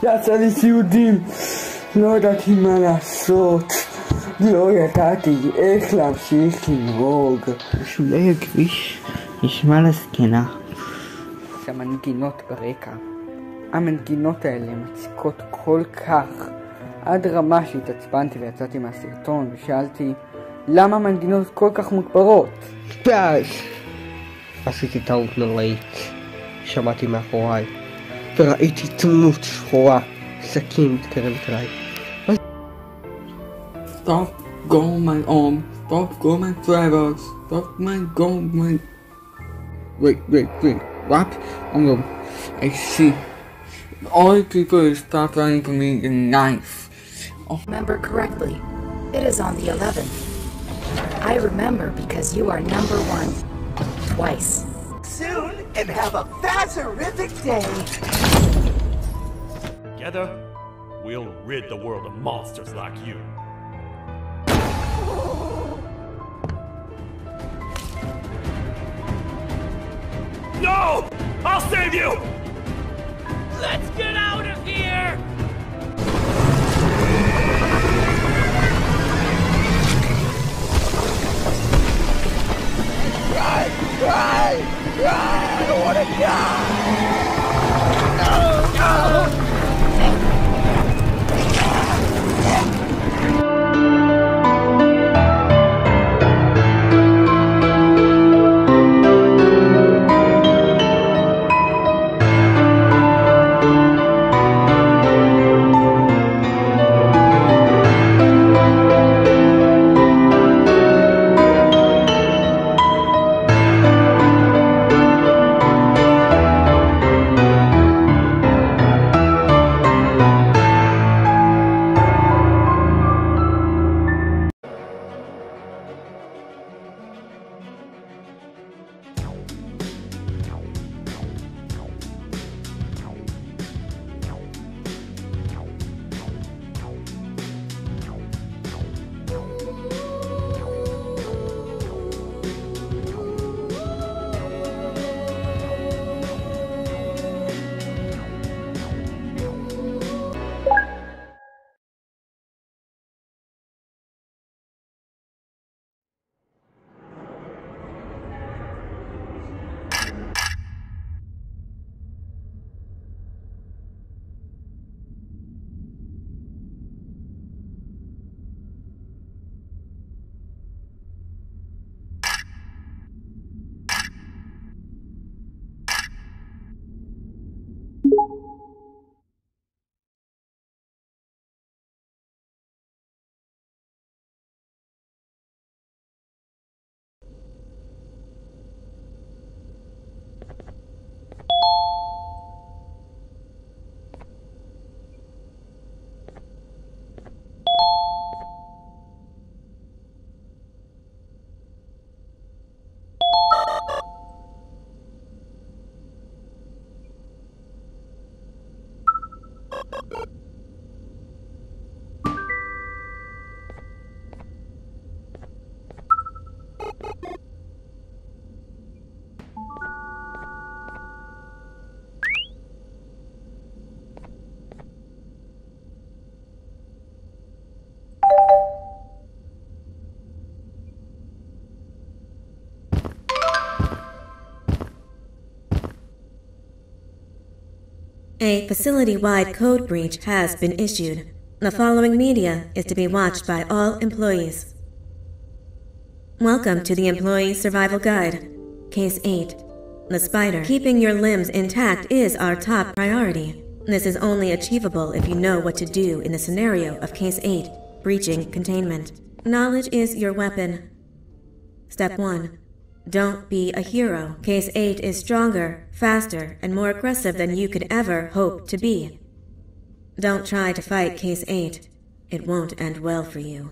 יצא לי סיודים, לא ידעתי מה לעשות, לא ידעתי איך להמשיך לנהוג. בשולי הכביש נשמע לזקנה. המנגינות ברקע. המנגינות האלה מציקות כל כך, עד רמה שהתעצבנתי ויצאתי מהסרטון ושאלתי למה המנגינות כל כך מוגברות? עשיתי טעות נוראית. שמעתי מאחוריי וראיתי דמות שחורה, סכין מתקרבת אליי. Stop going my arm, stop going my travels, stop my going my... Wait, what? I see. All the people start running for me with a knife. Oh. Remember correctly, it is on the 11th. I remember because you are number 1. Twice. Soon and have a fazerific day. Together, we'll rid the world of monsters like you. No! I'll save you! Let's get out of here! Run! I don't want to die! No! A facility-wide code breach has been issued. The following media is to be watched by all employees. Welcome to the Employee Survival Guide. Case 8. The spider. Keeping your limbs intact is our top priority. This is only achievable if you know what to do in the scenario of Case 8, breaching containment. Knowledge is your weapon. Step 1. Don't be a hero. Case 8 is stronger, faster, and more aggressive than you could ever hope to be. Don't try to fight Case 8. It won't end well for you.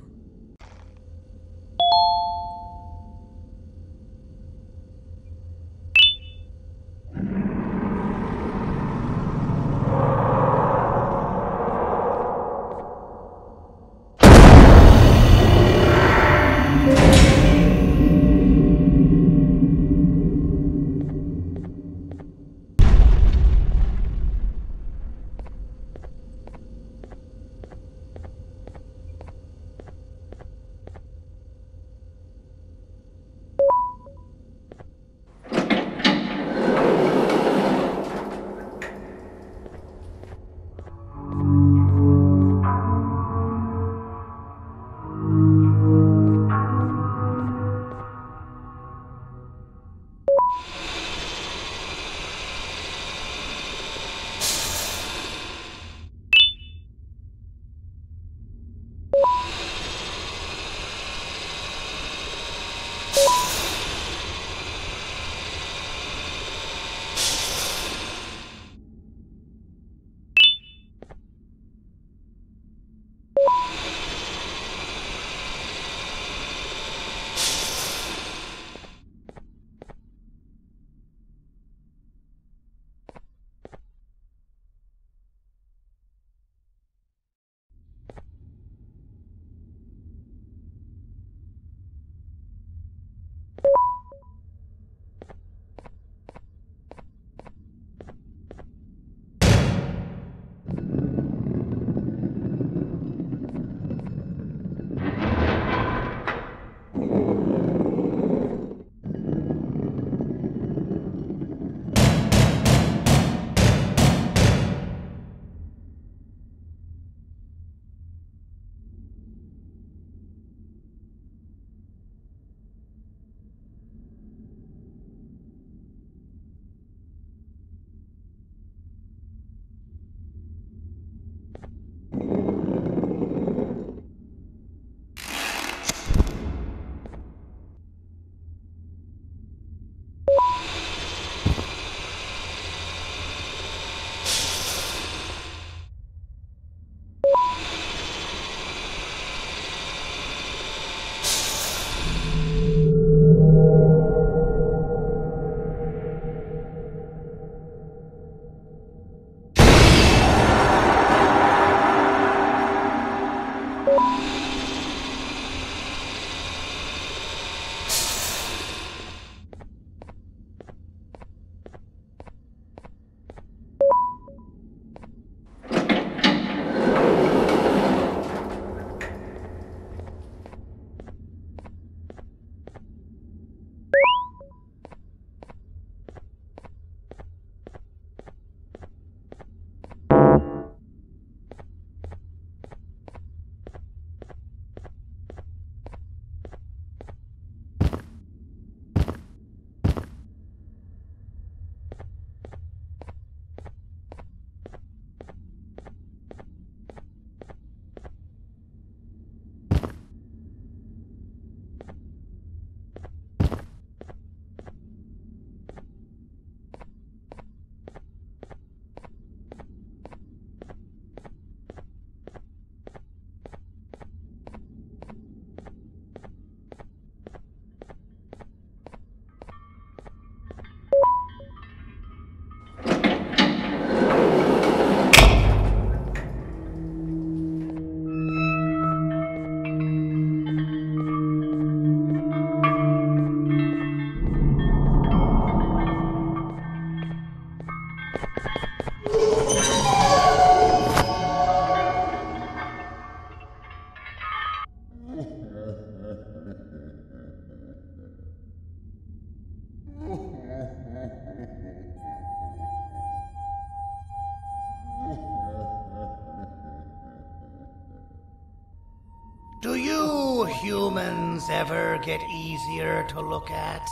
you humans ever get easier to look at?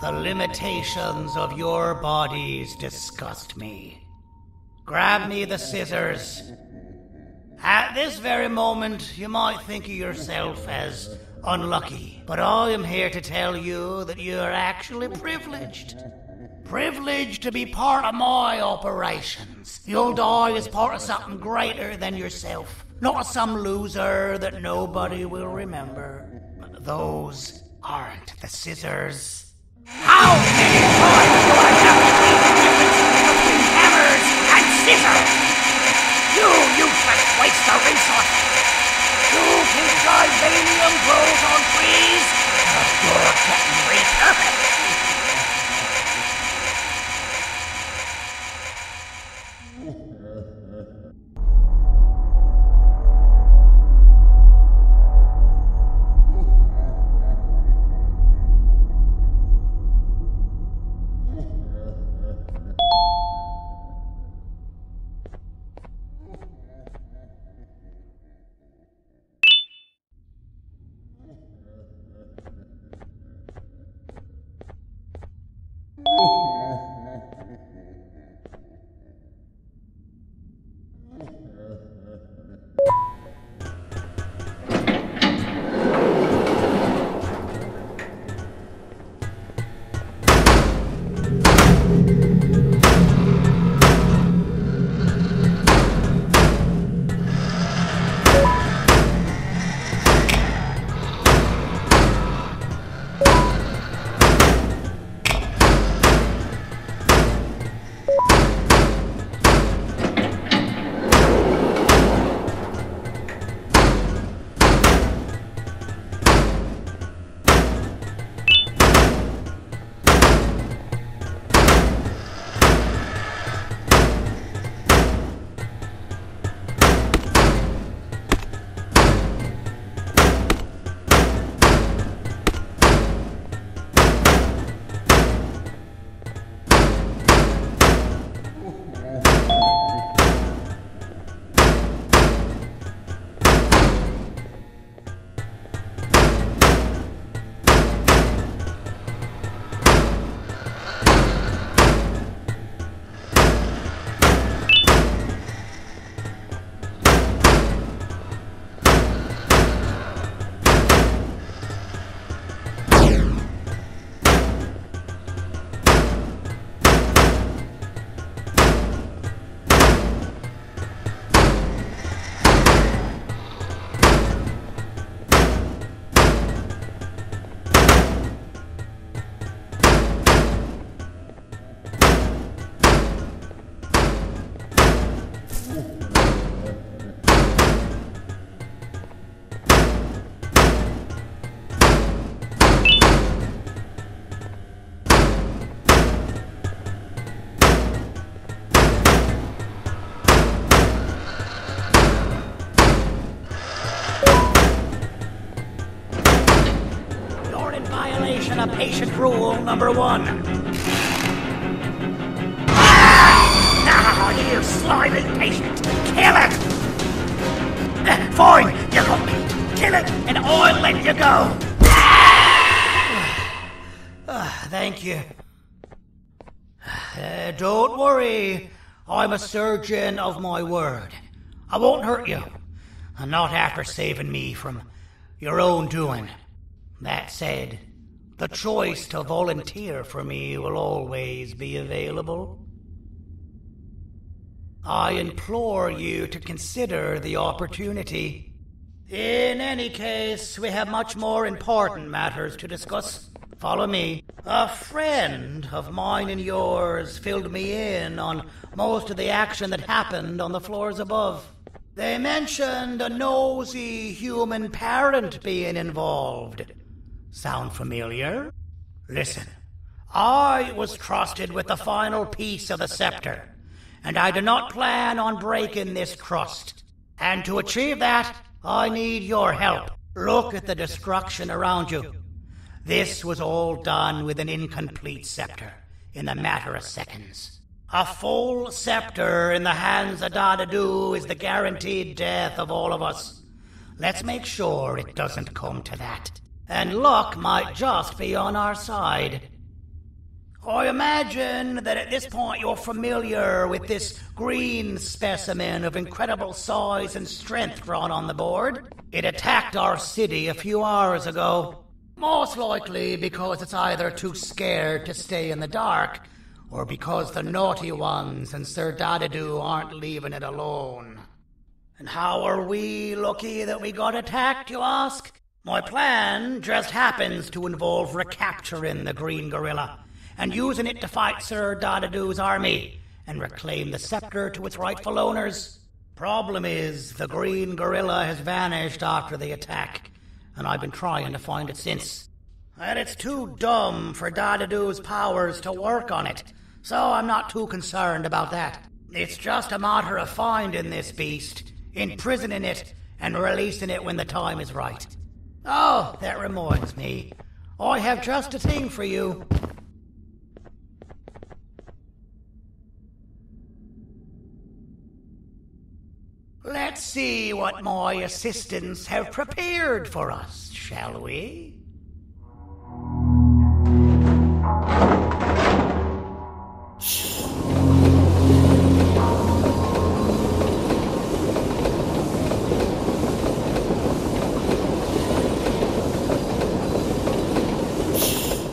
The limitations of your bodies disgust me. Grab me the scissors. At this very moment, you might think of yourself as unlucky, but I am here to tell you that you are actually privileged. Privileged to be part of my operations. You'll die as part of something greater than yourself, not as some loser that nobody will remember. Those aren't the scissors. How many times do I have to teach the difference between hammers and scissors? You useless waste of resources! You think vibranium grows on trees? You're getting repurposed! Patient rule number 1. Now, you slimy patient, kill it! Fine, you got me. Kill it, and I'll let you go. Thank you. Don't worry, I'm a surgeon of my word. I won't hurt you, and not after saving me from your own doing. That said, the choice to volunteer for me will always be available. I implore you to consider the opportunity. In any case, we have much more important matters to discuss. Follow me. A friend of mine and yours filled me in on most of the action that happened on the floors above. They mentioned a nosy human parent being involved. Sound familiar? Listen, I was trusted with the final piece of the scepter, and I do not plan on breaking this trust. And to achieve that, I need your help. Look at the destruction around you. This was all done with an incomplete scepter, in a matter of seconds. A full scepter in the hands of Dadadu is the guaranteed death of all of us. Let's make sure it doesn't come to that. And luck might just be on our side. I imagine that at this point you're familiar with this green specimen of incredible size and strength drawn on the board. It attacked our city a few hours ago. Most likely because it's either too scared to stay in the dark, or because the naughty ones and Sir Dadadu aren't leaving it alone. And how are we lucky that we got attacked, you ask? My plan just happens to involve recapturing the green gorilla and using it to fight Sir Dadadu's army and reclaim the scepter to its rightful owners. Problem is, the green gorilla has vanished after the attack, and I've been trying to find it since. And it's too dumb for Dadadu's powers to work on it, so I'm not too concerned about that. It's just a matter of finding this beast, imprisoning it, and releasing it when the time is right. Oh, that reminds me. I have just a thing for you. Let's see what my assistants have prepared for us, shall we?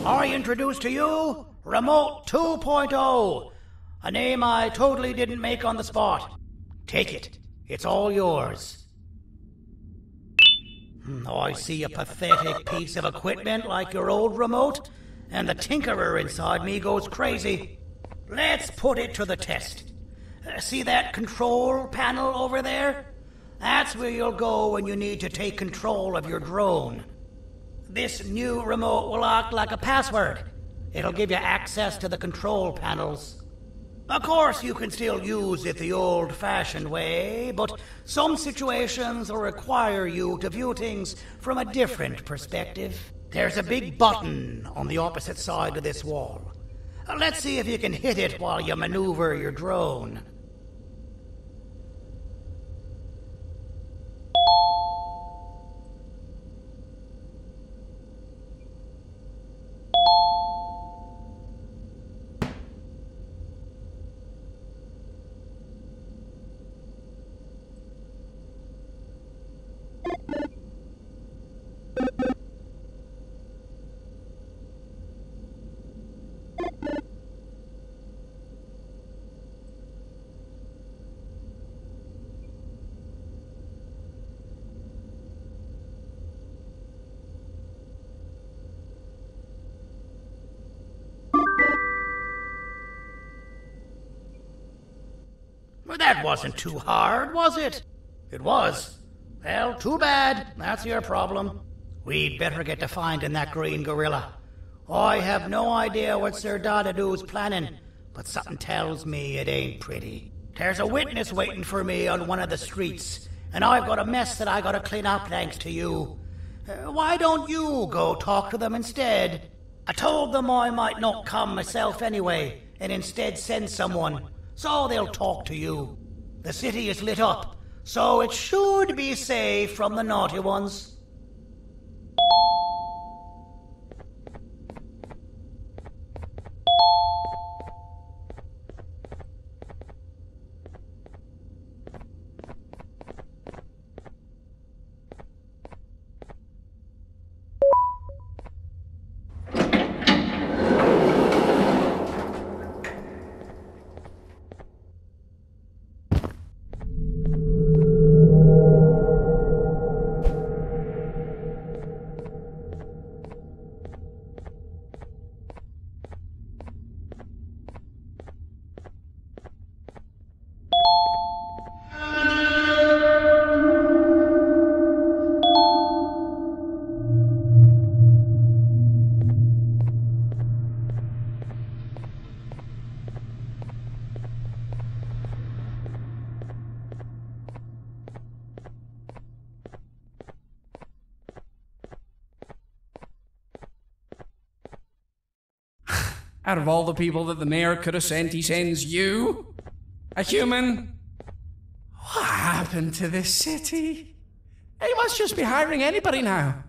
I introduce to you Remote 2.0, a name I totally didn't make on the spot. Take it. It's all yours. I see a pathetic piece of equipment like your old remote, and the tinkerer inside me goes crazy. Let's put it to the test. See that control panel over there? That's where you'll go when you need to take control of your drone. This new remote will act like a password. It'll give you access to the control panels. Of course, you can still use it the old-fashioned way, but some situations will require you to view things from a different perspective. There's a big button on the opposite side of this wall. Let's see if you can hit it while you maneuver your drone. Well, that wasn't too hard, was it? It was. Well, too bad. That's your problem. We'd better get to finding that green gorilla. I have no idea what Sir Dadadu's planning, but something tells me it ain't pretty. There's a witness waiting for me on one of the streets, and I've got a mess that I gotta clean up thanks to you. Why don't you go talk to them instead? I told them I might not come myself anyway, and instead send someone, so they'll talk to you. The city is lit up, so it should be safe from the naughty ones. Out of all the people that the mayor could have sent, he sends you? A human? What happened to this city? He must just be hiring anybody now.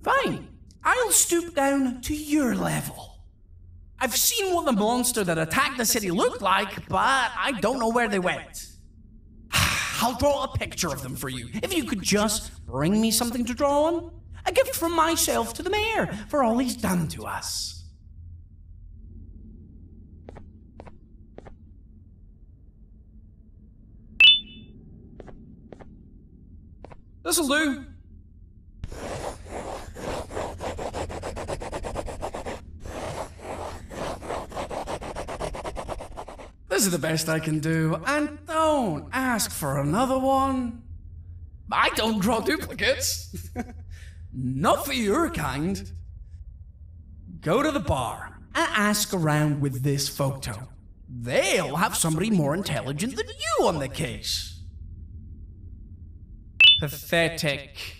Fine, I'll stoop down to your level. I've seen what the monster that attacked the city looked like, but I don't know where they went. I'll draw a picture of them for you, if you could just bring me something to draw on. A gift from myself to the mayor for all he's done to us. This'll do. This is the best I can do, and don't ask for another one. I don't draw duplicates. Not for your kind. Go to the bar and ask around with this photo. They'll have somebody more intelligent than you on the case. Pathetic.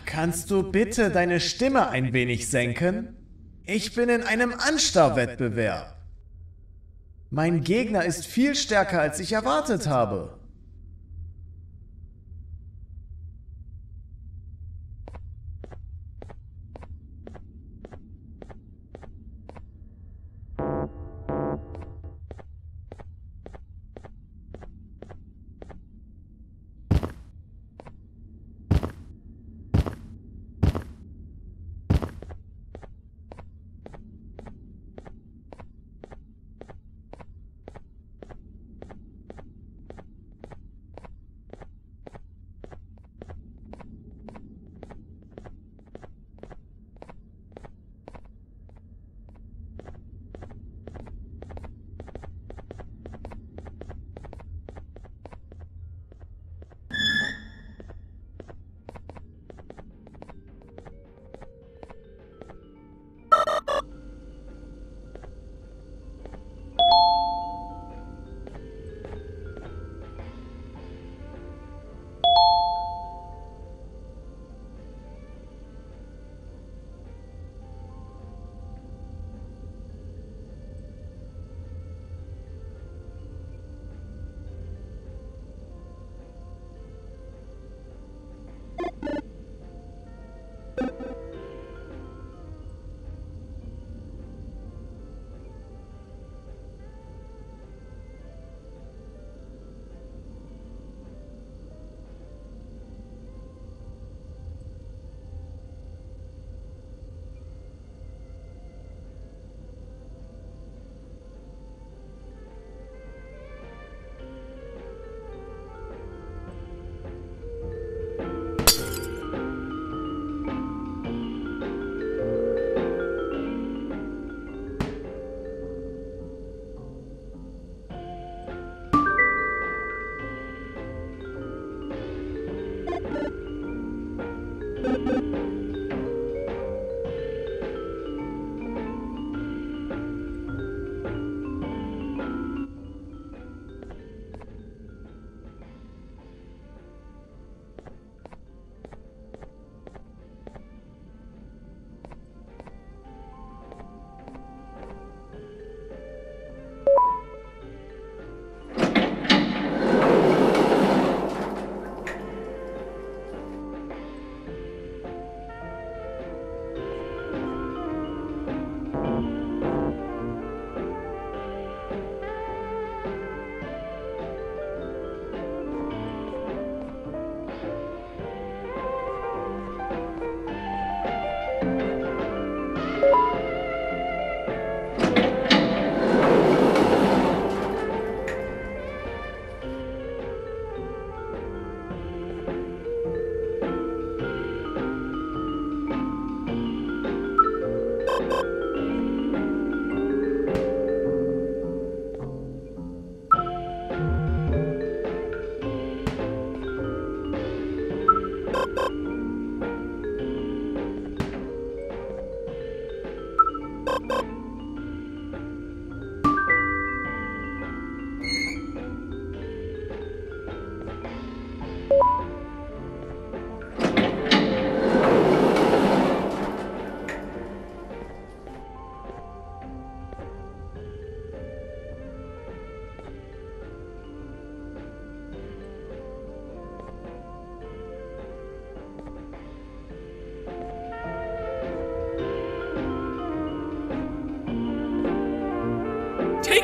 Kannst du bitte deine Stimme ein wenig senken? Ich bin in einem Anstarrwettbewerb. Mein Gegner ist viel stärker, als ich erwartet habe.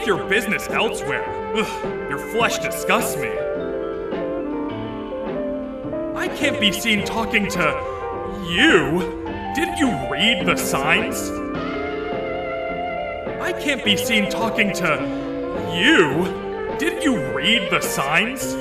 Take your business elsewhere. Ugh, your flesh disgusts me. I can't be seen talking to you. Didn't you read the signs? I can't be seen talking to you. Didn't you read the signs?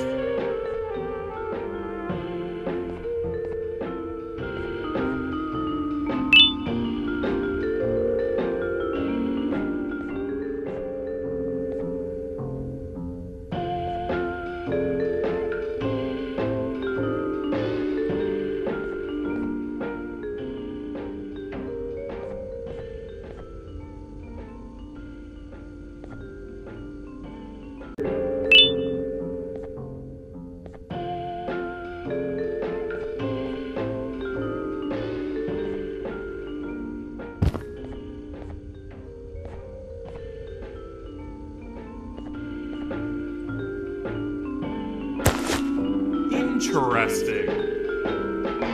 Interesting.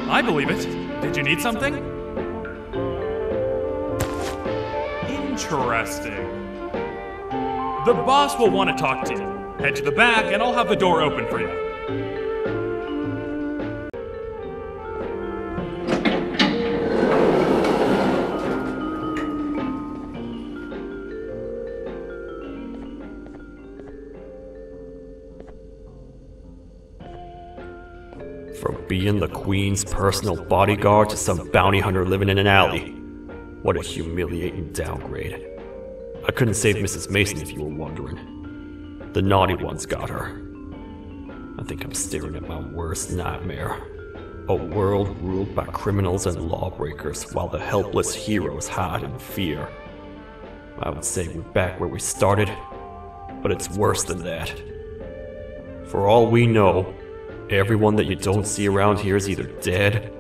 I believe it. Did you need something? Interesting. The boss will want to talk to you. Head to the back and I'll have the door open for you. From being the Queen's personal bodyguard to some bounty hunter living in an alley. What a humiliating downgrade. I couldn't save Mrs. Mason if you were wondering. The naughty ones got her. I think I'm staring at my worst nightmare. A world ruled by criminals and lawbreakers while the helpless heroes hide in fear. I would say we're back where we started, but it's worse than that. For all we know, everyone that you don't see around here is either dead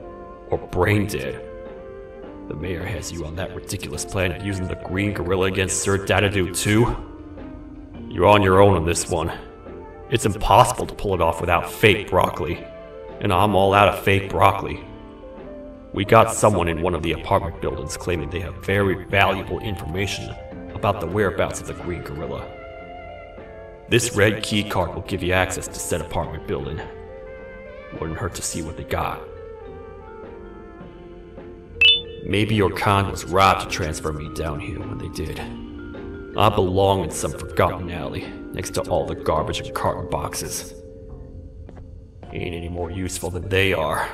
or brain dead. The mayor has you on that ridiculous plan of using the green gorilla against Sir Dadadoo too. You're on your own on this one. It's impossible to pull it off without fake broccoli. And I'm all out of fake broccoli. We got someone in one of the apartment buildings claiming they have very valuable information about the whereabouts of the green gorilla. This red key card will give you access to said apartment building. Wouldn't hurt to see what they got. Maybe your kind was right to transfer me down here when they did. I belong in some forgotten alley, next to all the garbage and carton boxes. Ain't any more useful than they are.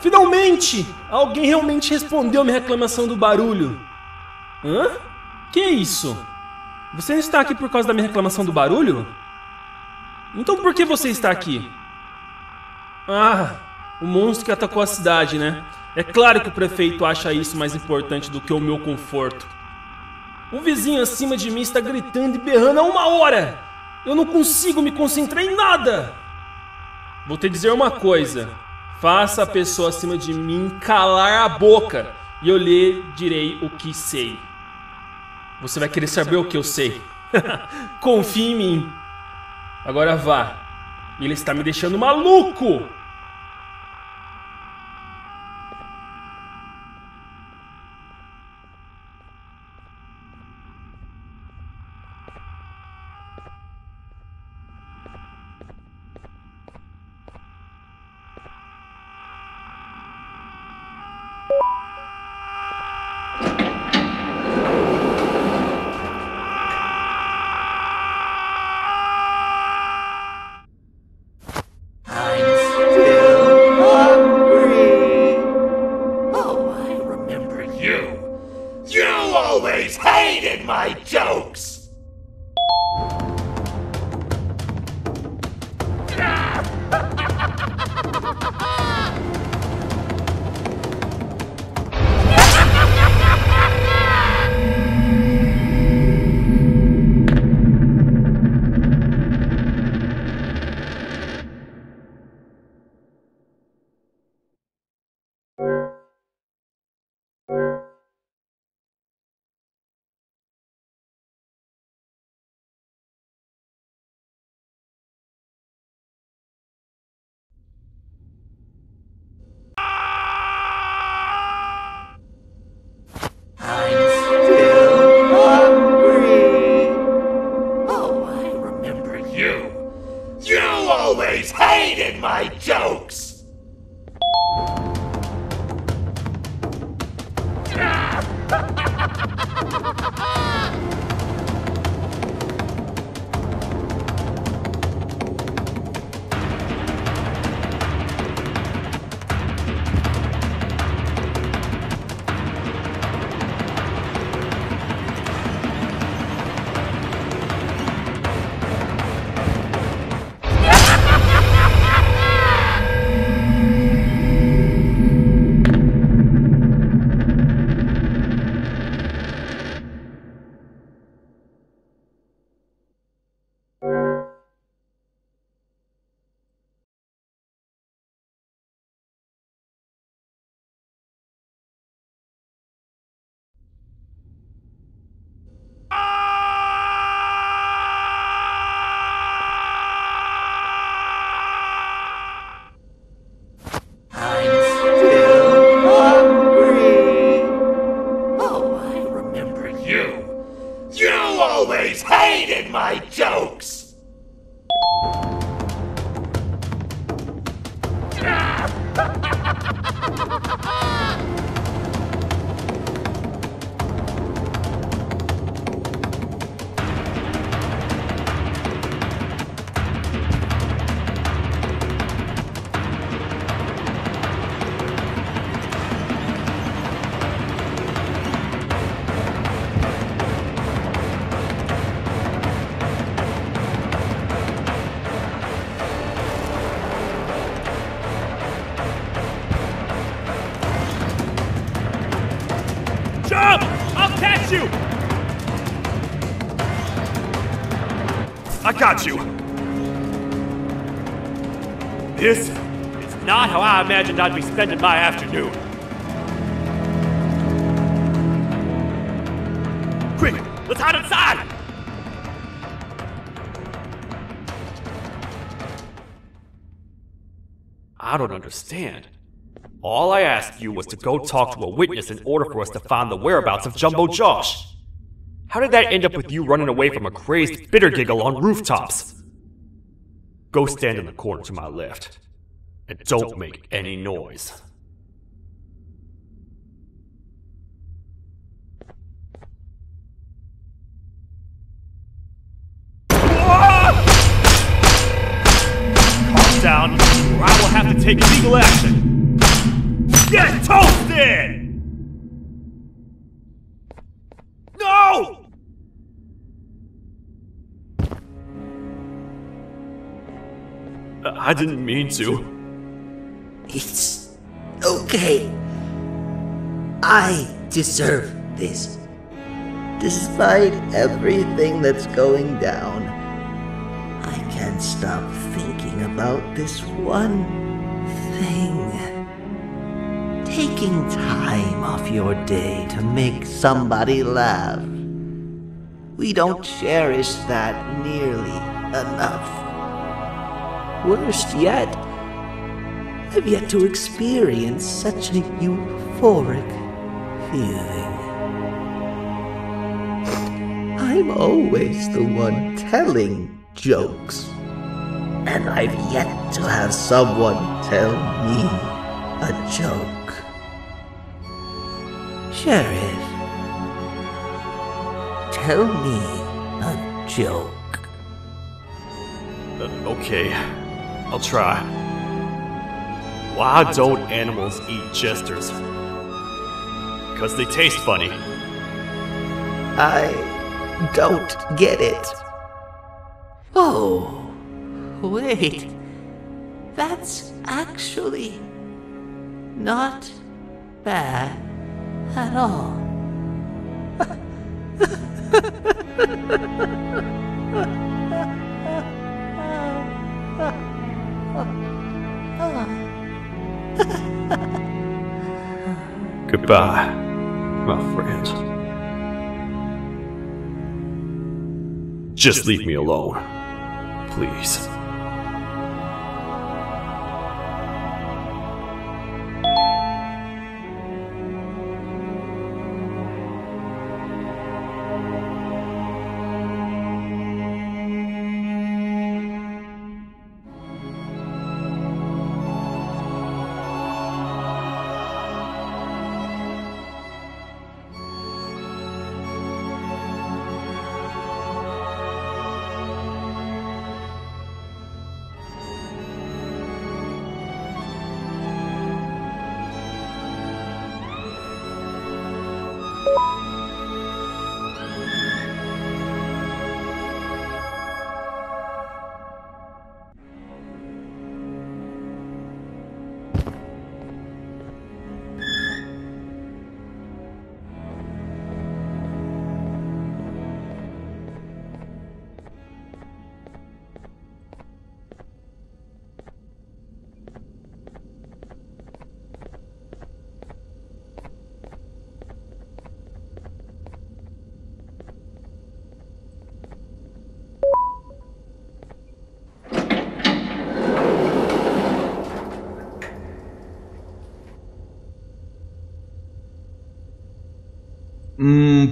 Finalmente! Alguém realmente respondeu a minha reclamação do barulho. Hã? Que é isso? Você não está aqui por causa da minha reclamação do barulho? Então por que você está aqui? Ah, o monstro que atacou a cidade, né? É claro que o prefeito acha isso mais importante do que o meu conforto. O vizinho acima de mim está gritando e berrando há 1 hora! Eu não consigo me concentrar em nada! Vou te dizer uma coisa. Faça a pessoa acima de mim calar a boca e eu lhe direi o que sei. Você vai querer saber o que eu sei. Confie em mim. Agora vá. Ele está me deixando maluco! always hated my jokes! Hated my jokes! Jump! I'll catch you! I got you. This is not how I imagined I'd be spending my afternoon. Quick, let's hide inside! I don't understand. All I asked you was to go talk to a witness in order for us to find the whereabouts of Jumbo Josh. How did that end up with you running away from a crazed bitter giggle on rooftops? Go stand in the corner to my left, and don't make any noise. Calm down, or I will have to take legal action. Get toasted! No! I didn't mean to. It's okay. I deserve this. Despite everything that's going down, I can't stop thinking about this one thing. Taking time off your day to make somebody laugh. We don't cherish that nearly enough. Worst yet, I've yet to experience such a euphoric feeling. I'm always the one telling jokes, and I've yet to have someone tell me a joke. Sheriff, tell me a joke. Okay, I'll try. Why don't animals eat jesters? Because they taste funny. I don't get it. Oh, wait. That's actually not bad at all. Goodbye, my friend. Just leave me alone, please.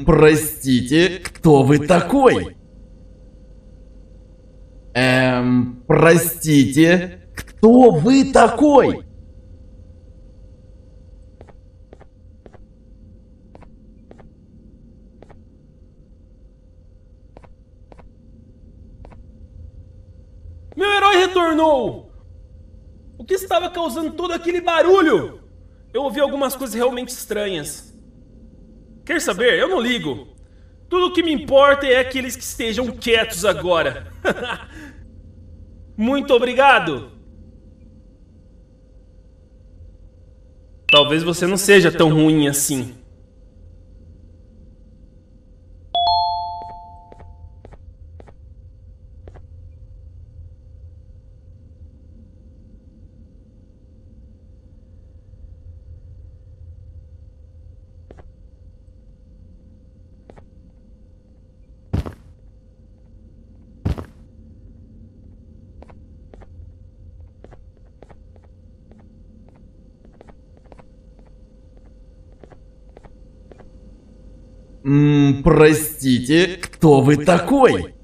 Простите, кто вы такой? Простите, кто вы такой? Meu herói retornou! O que estava causando todo aquele barulho? Eu ouvi algumas coisas realmente estranhas. Quer saber? Eu não ligo. Tudo o que me importa é aqueles que estejam quietos agora. Muito obrigado! Talvez você não seja tão ruim assim. Простите, кто вы такой?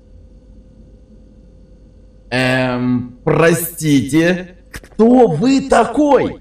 Простите, кто вы такой?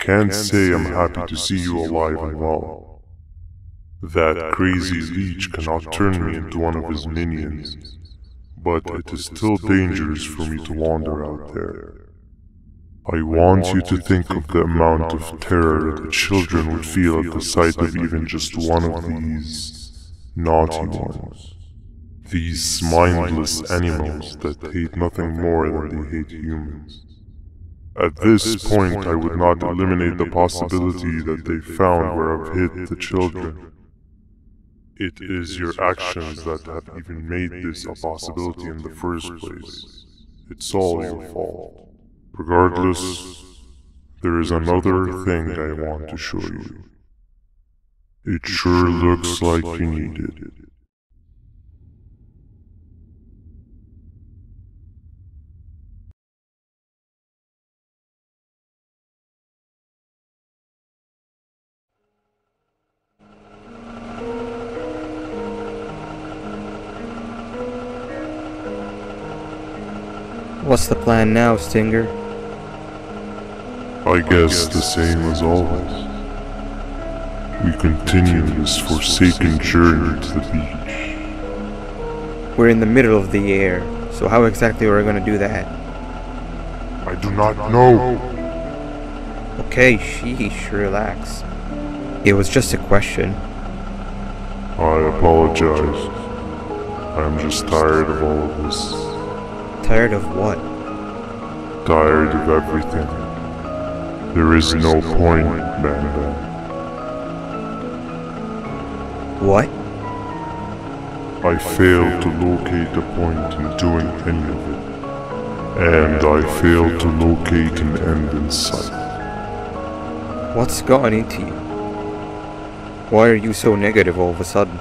Can't say I'm happy to see you alive and well. That crazy leech cannot turn me into one of his minions, but it is still dangerous for me to wander out there. I want you to think of the amount of terror that the children would feel at the sight of even just one of these naughty ones. These mindless animals that hate nothing more than they hate humans. At this point, I would not eliminate the possibility that they found where I've hid the children. It is your actions that have even made this a possibility in the first place. It's all your fault. Regardless, there is another thing I want to show you. It sure looks like you need it. What's the plan now, Stinger? I guess the same as always. We continue this forsaken journey to the beach. We're in the middle of the air, so how exactly are we gonna do that? I do not know. Okay, sheesh, relax. It was just a question. I apologize. I'm just tired of all of this. Tired of what? Tired of everything. There is no point, Banban. What? I failed to locate a point in doing any of it. And I failed to locate an end in sight. What's gotten into you? Why are you so negative all of a sudden?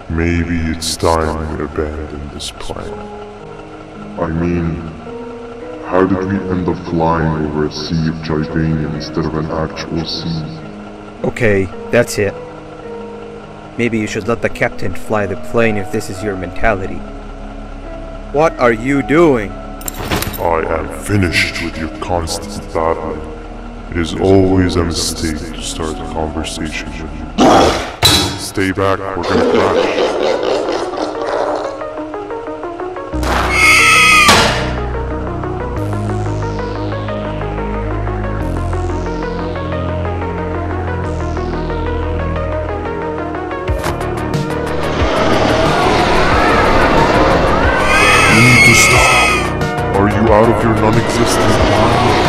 Maybe it's time we abandon this plan. I mean, how did we end up flying over a sea of Jivanium instead of an actual sea? Okay, that's it. Maybe you should let the captain fly the plane if this is your mentality. What are you doing? I am finished with your constant battling. It is always a mistake to start a conversation with you. Stay back, we're gonna crash. You need to stop. Are you out of your non-existent mind?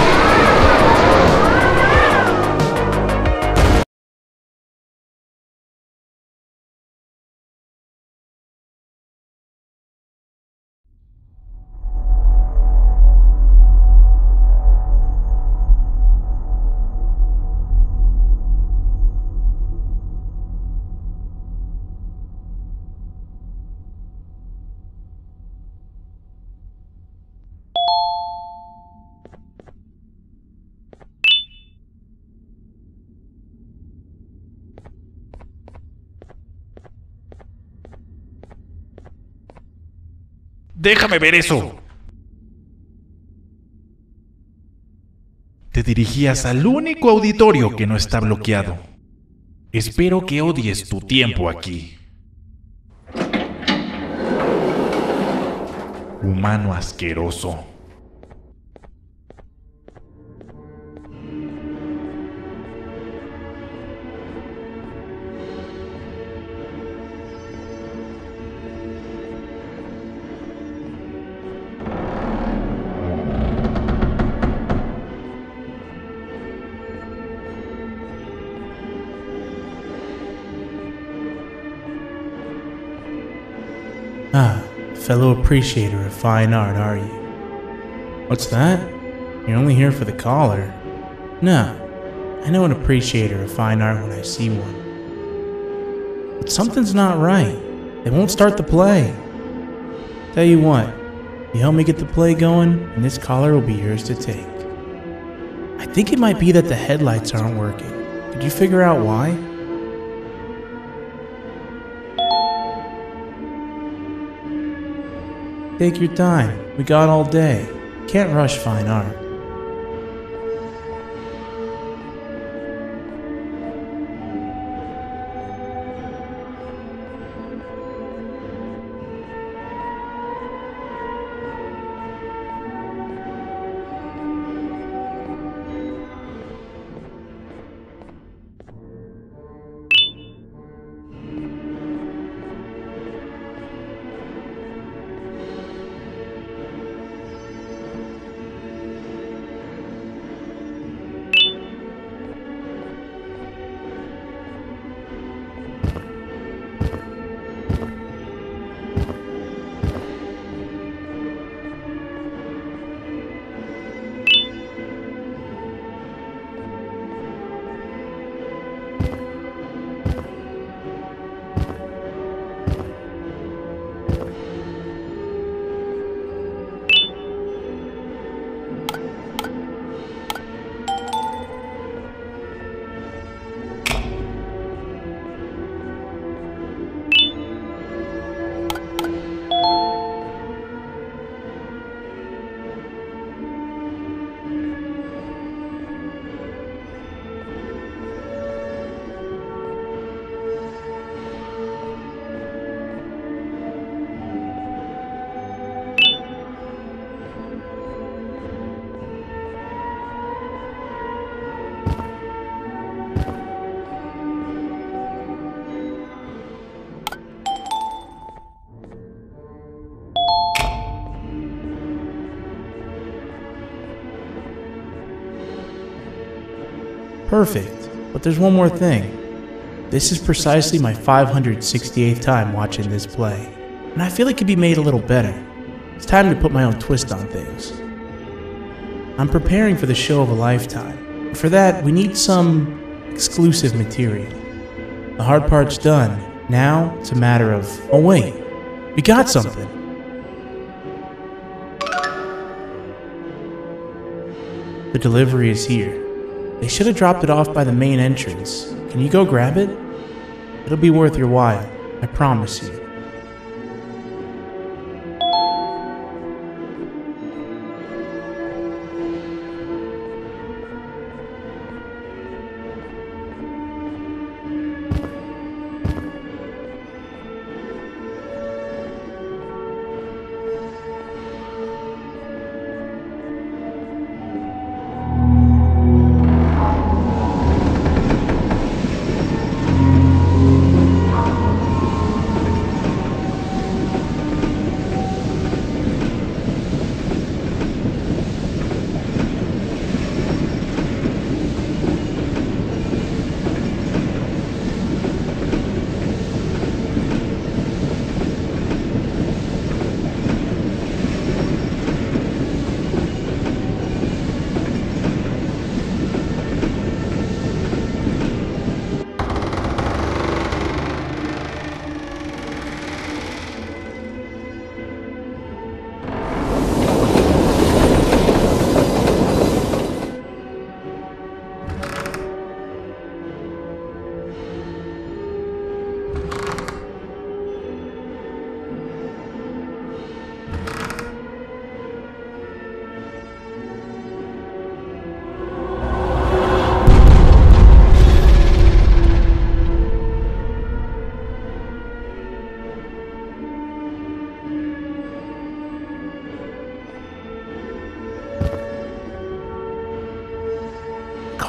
Déjame ver eso. Te dirigías al único auditorio que no está bloqueado. Espero que odies tu tiempo aquí. Humano asqueroso. Ah, fellow appreciator of fine art, are you? What's that? You're only here for the collar? No, I know an appreciator of fine art when I see one. But something's not right. They won't start the play. Tell you what, you help me get the play going, and this collar will be yours to take. I think it might be that the headlights aren't working. Did you figure out why? Take your time. We got all day. Can't rush fine art. Perfect, but there's one more thing. This is precisely my 568th time watching this play, and I feel it could be made a little better. It's time to put my own twist on things. I'm preparing for the show of a lifetime. For that, we need some exclusive material. The hard part's done. Now, it's a matter of, oh wait, we got something. The delivery is here. They should have dropped it off by the main entrance. Can you go grab it? It'll be worth your while, I promise you.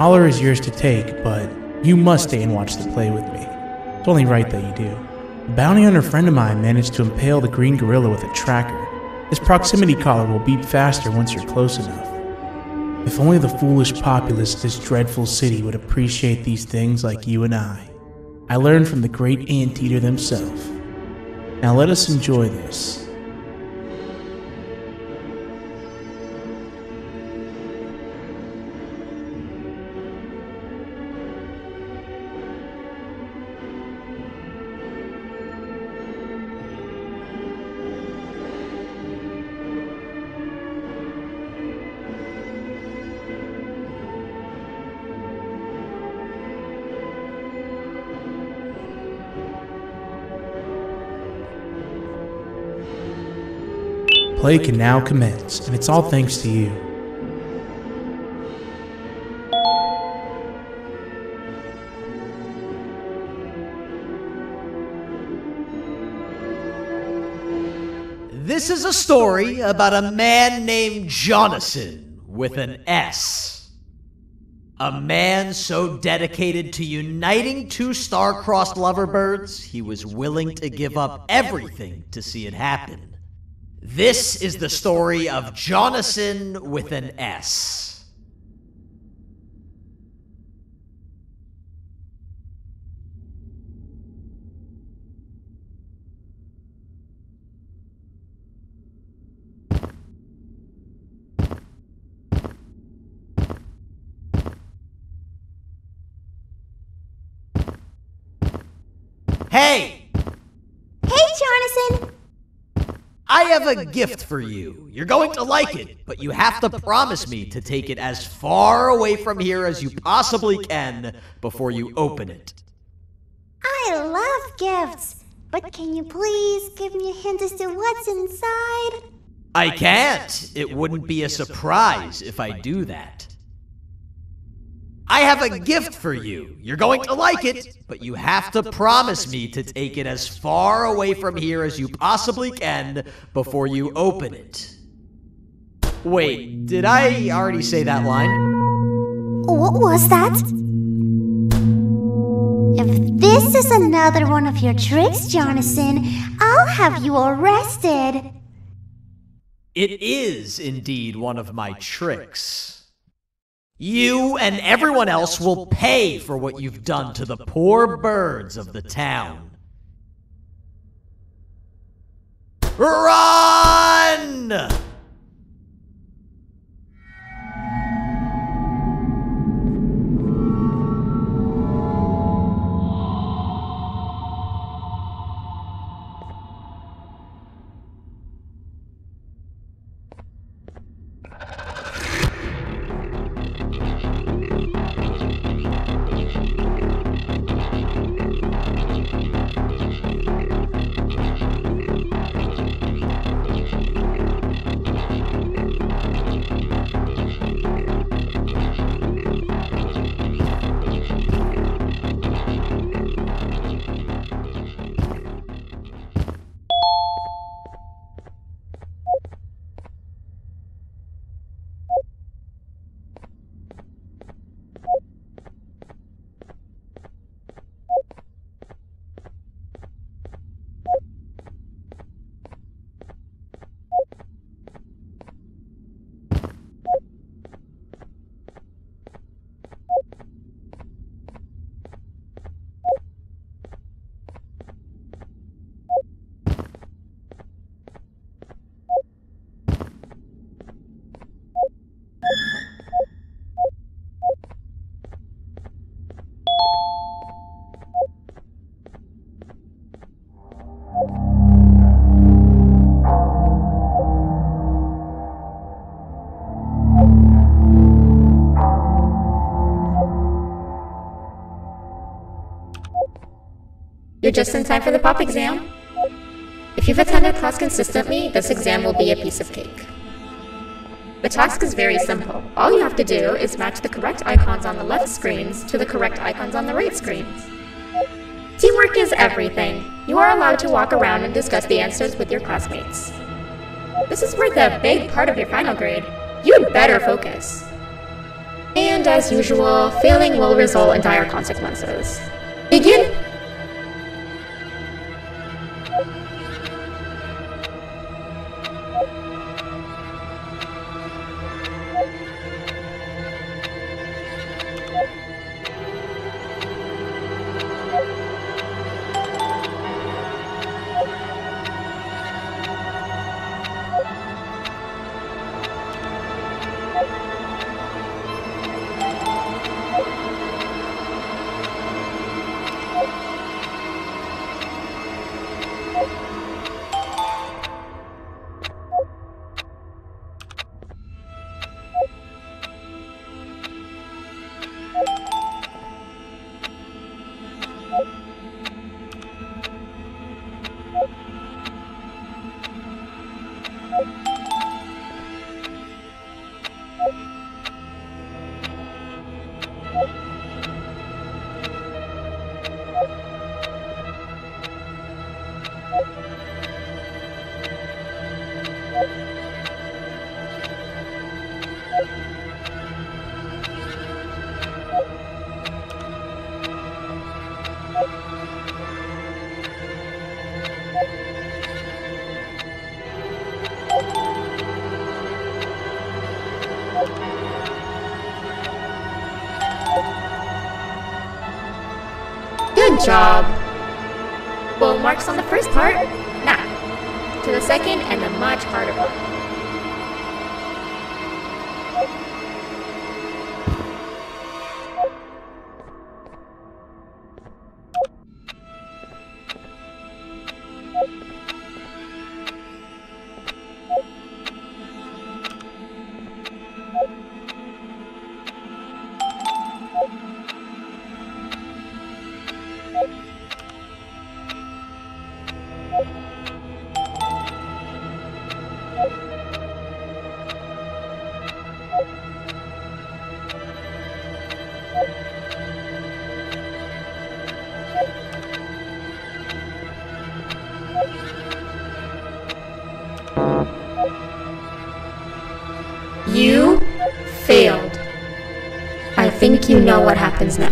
collar is yours to take, but you must stay and watch the play with me. It's only right that you do. A bounty hunter friend of mine managed to impale the green gorilla with a tracker. This proximity collar will beep faster once you're close enough. If only the foolish populace of this dreadful city would appreciate these things like you and I. I learned from the great anteater themselves. Now let us enjoy this. Play can now commence, and it's all thanks to you. This is a story about a man named Jonathan with an S. A man so dedicated to uniting two star-crossed loverbirds, he was willing to give up everything to see it happen. This is the story of Jonathan with an S. Hey! Hey, Jonathan! I have a gift for you. You're going to like it, but you have to promise me to take it as far away from here as you possibly can before you open it. I love gifts, but can you please give me a hint as to what's inside? I can't. It wouldn't be a surprise if I do that. I have a gift for you. You're going to like it, but you have to promise me to take it as far away from here as you possibly can before you open it. Wait, did I already say that line? What was that? If this is another one of your tricks, Jonathan, I'll have you arrested. It is indeed one of my tricks. You and everyone else will pay for what you've done to the poor birds of the town. Run! You're just in time for the pop exam. If you've attended class consistently, this exam will be a piece of cake. The task is very simple. All you have to do is match the correct icons on the left screens to the correct icons on the right screens. Teamwork is everything. You are allowed to walk around and discuss the answers with your classmates. This is worth a big part of your final grade. You'd better focus. And as usual, failing will result in dire consequences. Begin! Good job! Full marks on the first part. Now, to the second and the much harder part. You failed. I think you know what happens now.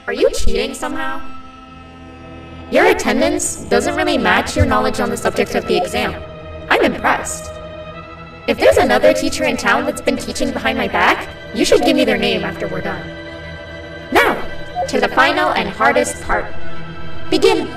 Are you cheating somehow? Your attendance doesn't really match your knowledge on the subject of the exam. I'm impressed. If there's another teacher in town that's been teaching behind my back, you should give me their name after we're done. Now, to the final and hardest part. Begin!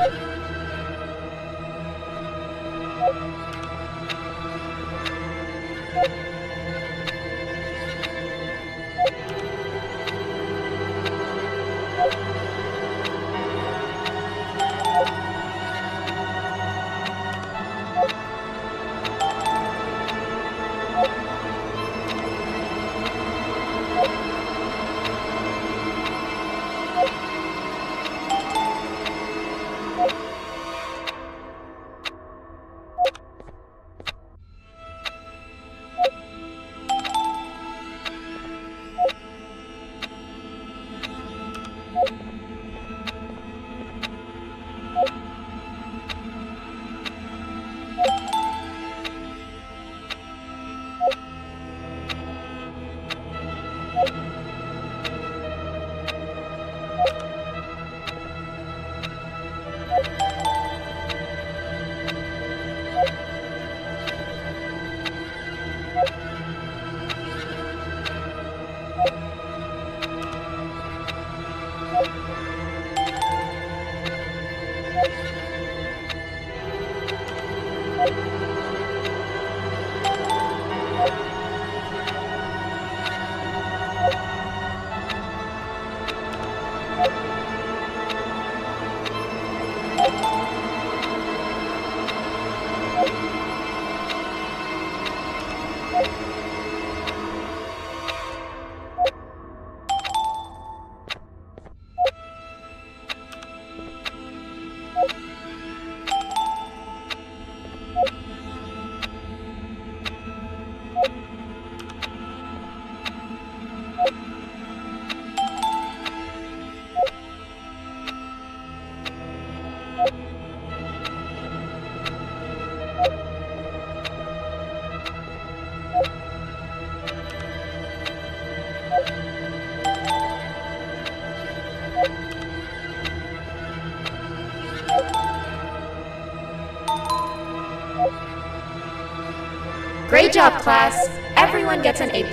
Great job, class. Everyone gets an A+.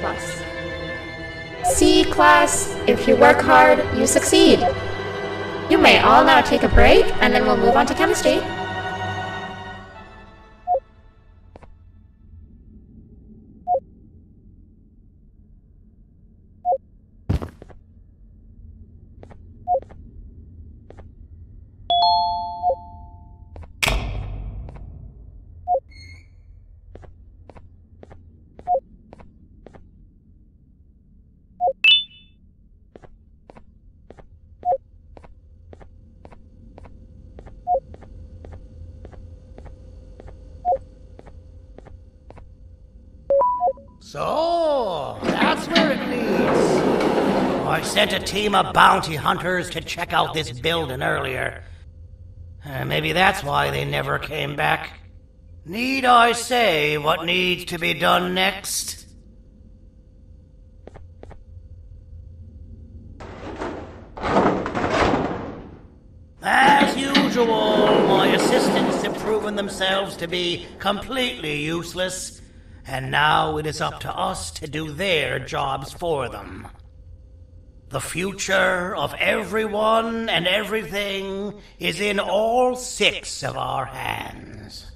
See, class, if you work hard, you succeed. You may all now take a break, and then we'll move on to chemistry. So, that's where it leads. I sent a team of bounty hunters to check out this building earlier. Maybe that's why they never came back. Need I say what needs to be done next? As usual, my assistants proven themselves to be completely useless, and now it is up to us to do their jobs for them. The future of everyone and everything is in all 6 of our hands.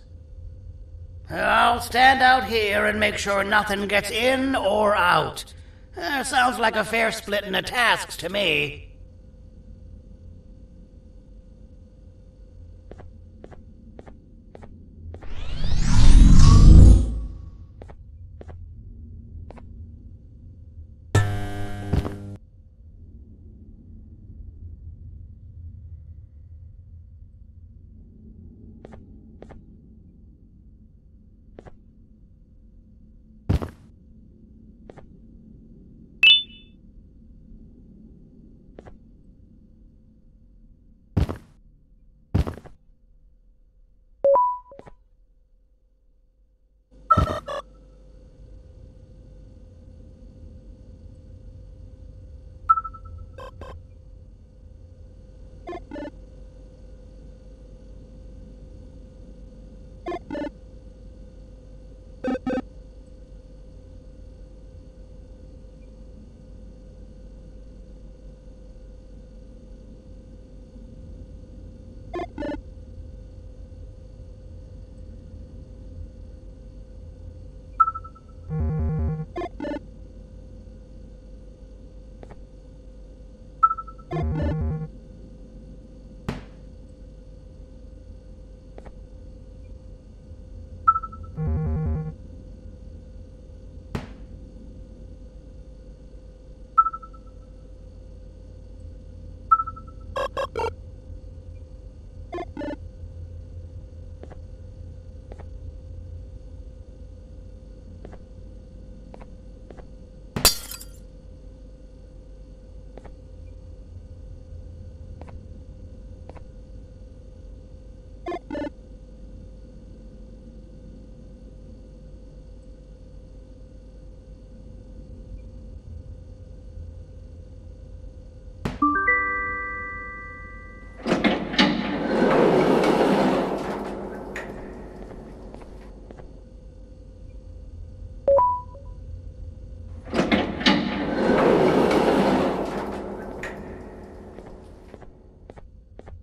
I'll stand out here and make sure nothing gets in or out. Sounds like a fair splitting of tasks to me.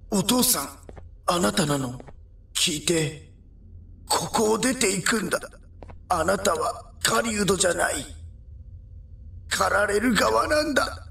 お父さん、あなたなの？聞いて。ここを出ていくんだ。あなたは狩人じゃない。狩られる側なんだ。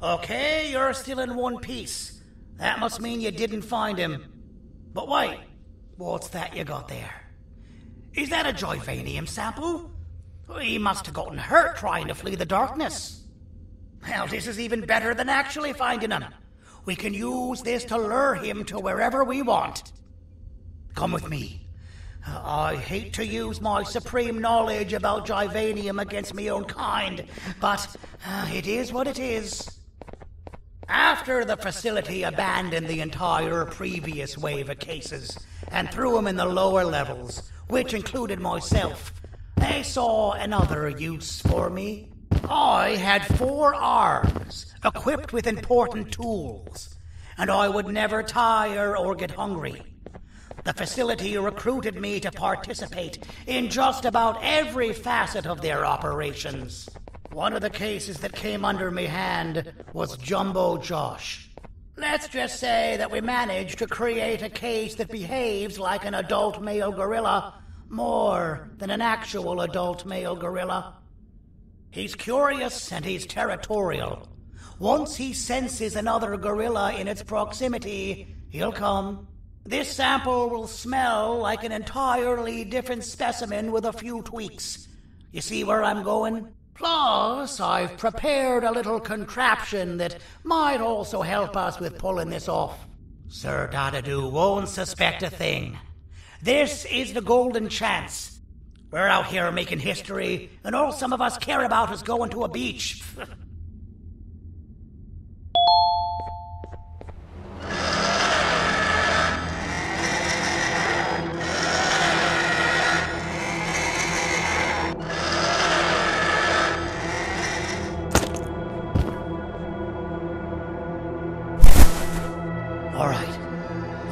Okay, you're still in one piece. That must mean you didn't find him. But wait, what's that you got there? Is that a Joyvanium sample? He must have gotten hurt trying to flee the darkness. Well, this is even better than actually finding him. We can use this to lure him to wherever we want. Come with me. I hate to use my supreme knowledge about Joyvanium against my own kind, but it is what it is. After the facility abandoned the entire previous wave of cases and threw them in the lower levels, which included myself, they saw another use for me. I had 4 arms, equipped with important tools, and I would never tire or get hungry. The facility recruited me to participate in just about every facet of their operations. One of the cases that came under me hand was Jumbo Josh. Let's just say that we managed to create a case that behaves like an adult male gorilla more than an actual adult male gorilla. He's curious and he's territorial. Once he senses another gorilla in its proximity, he'll come. This sample will smell like an entirely different specimen with a few tweaks. You see where I'm going? Plus, I've prepared a little contraption that might also help us with pulling this off. Sir Dadadoo won't suspect a thing. This is the golden chance. We're out here making history, and all some of us care about is going to a beach. Alright,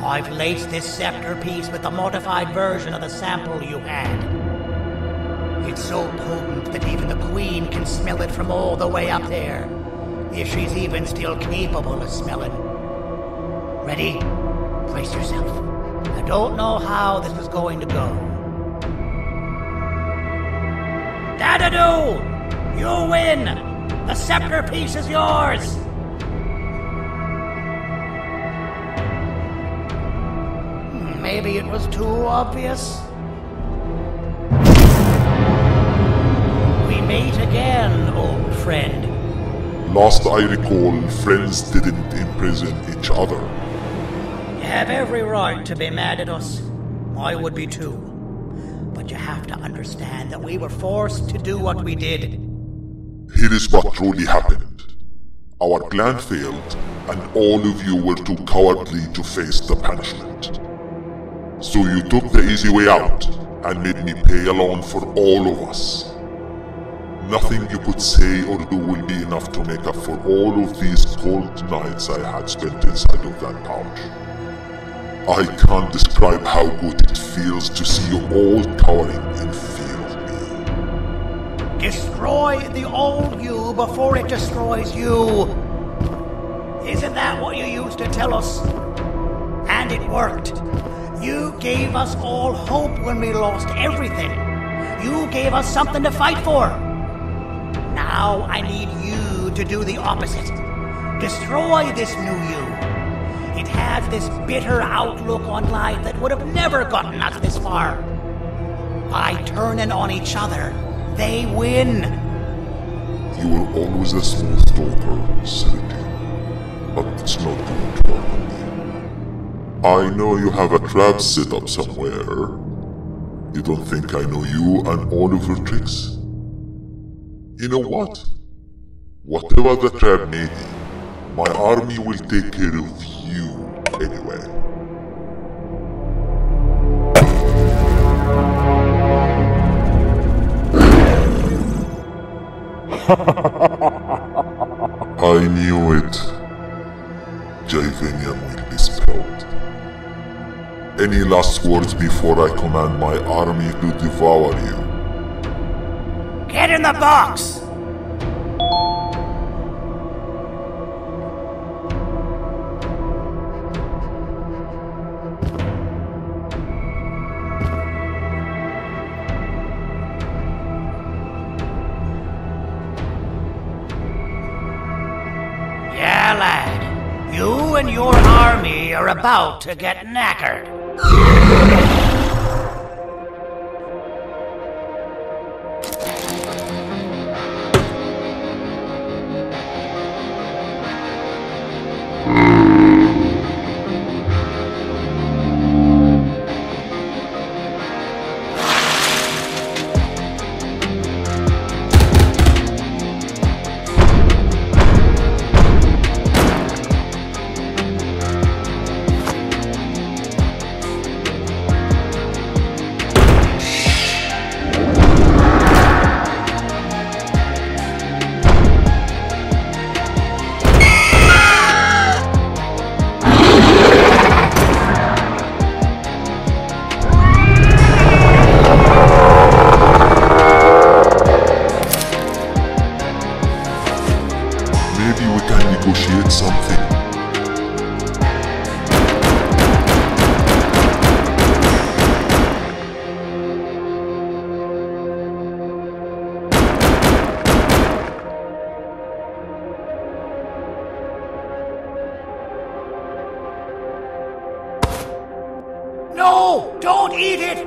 I've laced this scepter piece with the modified version of the sample you had. It's so potent that even the Queen can smell it from all the way up there, if she's even still capable of smelling. Ready? Brace yourself. I don't know how this is going to go. Dadadoo! You win! The scepter piece is yours! Maybe it was too obvious. We meet again, old friend. Last I recall, friends didn't imprison each other. You have every right to be mad at us. I would be too. But you have to understand that we were forced to do what we did. Here is what truly happened. Our plan failed, and all of you were too cowardly to face the punishment. So you took the easy way out, and made me pay alone for all of us. Nothing you could say or do will be enough to make up for all of these cold nights I had spent inside of that pouch. I can't describe how good it feels to see you all cowering in fear of me. Destroy the old you before it destroys you. Isn't that what you used to tell us? And it worked. You gave us all hope when we lost everything. You gave us something to fight for. Now I need you to do the opposite. Destroy this new you. It has this bitter outlook on life that would have never gotten us this far. By turning on each other, they win. You were always a smooth talker, Sergei. But it's not going to work on me. I know you have a trap set up somewhere. You don't think I know you and all of your tricks? You know what? Whatever the trap may be, my army will take care of you anyway. I knew it. Javenium will be spelled. Any last words before I command my army to devour you? Get in the box! Yeah, lad. You and your army are about to get knackered. Maybe we can negotiate something. No! Don't eat it!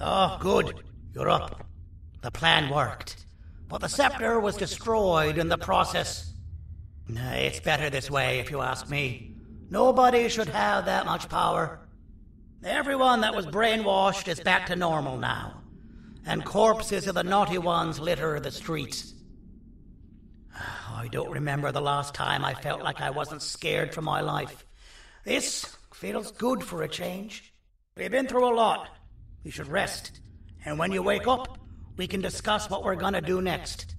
Oh, good. You're up. The plan worked. But the scepter was destroyed in the process. It's better this way, if you ask me. Nobody should have that much power. Everyone that was brainwashed is back to normal now. And corpses of the naughty ones litter the streets. I don't remember the last time I felt like I wasn't scared for my life. This feels good for a change. We've been through a lot. You should rest. And when you wake up, we can discuss what we're gonna do next.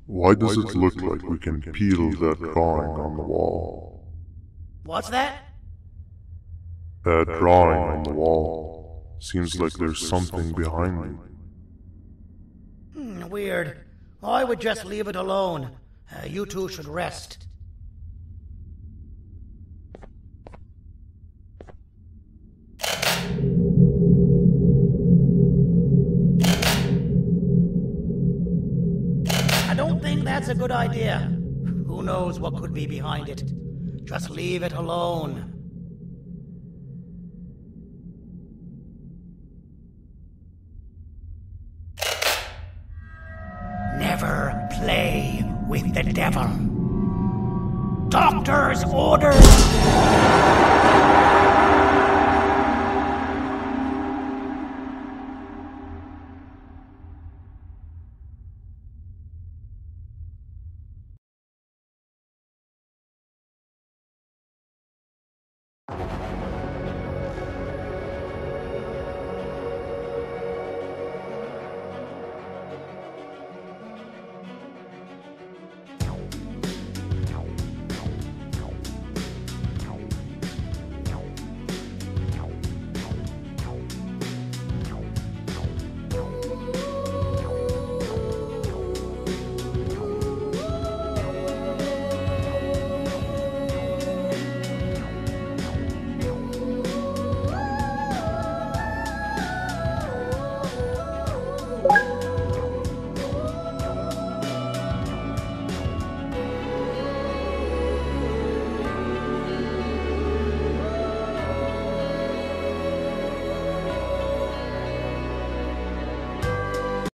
Why does it look like we can peel that drawing on the wall? What's that? That drawing on the wall. Seems like there's something behind it. Weird. I would just leave it alone. You two should rest. That's a good idea. Who knows what could be behind it? Just leave it alone. Never play with the devil. Doctor's orders!